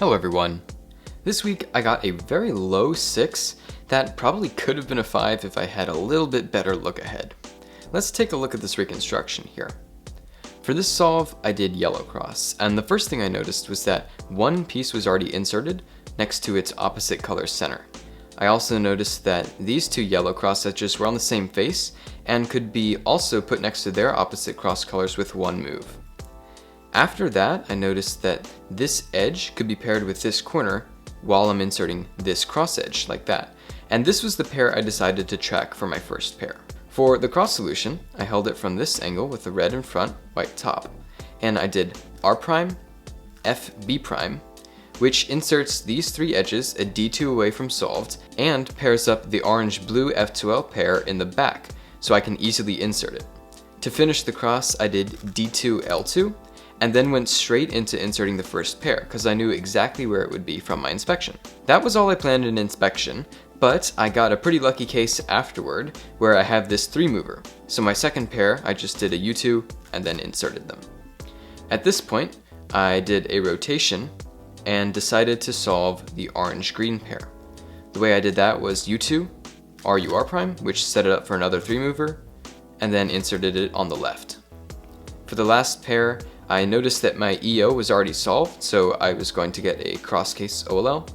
Hello everyone. This week I got a very low 6 that probably could have been a 5 if I had a little bit better look ahead. Let's take a look at this reconstruction here. For this solve, I did yellow cross, and the first thing I noticed was that one piece was already inserted next to its opposite color center. I also noticed that these two yellow cross edges were on the same face and could be also put next to their opposite cross colors with one move. After that, I noticed that this edge could be paired with this corner while I'm inserting this cross edge like that. And this was the pair I decided to track for my first pair. For the cross solution, I held it from this angle with the red in front, white top. And I did R prime, F B prime, which inserts these three edges a D2 away from solved and pairs up the orange-blue F2L pair in the back, so I can easily insert it. To finish the cross, I did D2 L2, and then went straight into inserting the first pair, because I knew exactly where it would be from my inspection. That was all I planned in inspection, but I got a pretty lucky case afterward, where I have this 3-mover. So my second pair, I just did a U2, and then inserted them. At this point, I did a rotation, and decided to solve the orange-green pair. The way I did that was U2, RU prime, which set it up for another 3-mover, and then inserted it on the left. For the last pair, I noticed that my EO was already solved, so I was going to get a cross case OLL,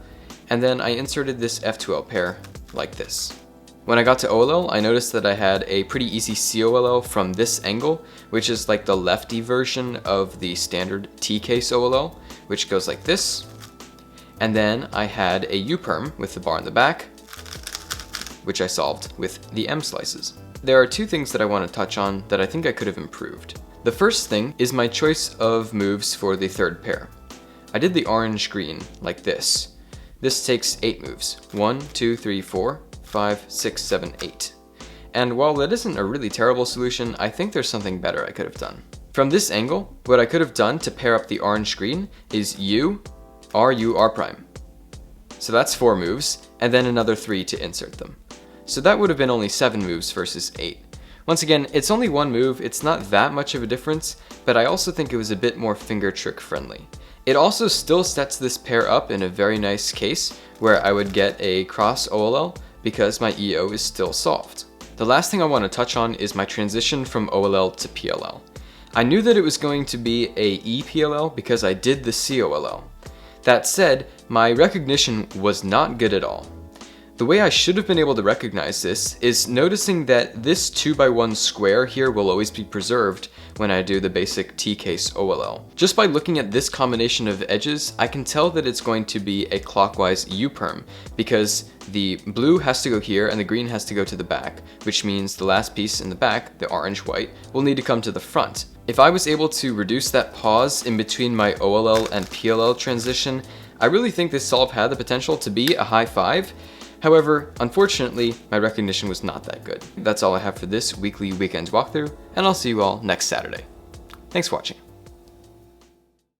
and then I inserted this F2L pair like this. When I got to OLL, I noticed that I had a pretty easy COLL from this angle, which is like the lefty version of the standard T-case OLL, which goes like this. And then I had a U-perm with the bar in the back, which I solved with the M slices. There are two things that I want to touch on that I think I could have improved. The first thing is my choice of moves for the third pair. I did the orange-green like this. This takes 8 moves. 1, 2, 3, 4, 5, 6, 7, 8. And while that isn't a really terrible solution, I think there's something better I could have done. From this angle, what I could have done to pair up the orange-green is U, RU, R prime. So that's 4 moves, and then another 3 to insert them. So that would have been only 7 moves versus 8. Once again, it's only one move, it's not that much of a difference, but I also think it was a bit more finger trick friendly. It also still sets this pair up in a very nice case where I would get a cross OLL because my EO is still solved. The last thing I want to touch on is my transition from OLL to PLL. I knew that it was going to be a EPLL because I did the COLL. That said, my recognition was not good at all. The way I should have been able to recognize this is noticing that this 2x1 square here will always be preserved when I do the basic T-case OLL. Just by looking at this combination of edges, I can tell that it's going to be a clockwise U-perm because the blue has to go here and the green has to go to the back, which means the last piece in the back, the orange-white, will need to come to the front. If I was able to reduce that pause in between my OLL and PLL transition, I really think this solve had the potential to be a high 5. However, unfortunately, my recognition was not that good. That's all I have for this weekly weekend walkthrough, and I'll see you all next Saturday. Thanks for watching.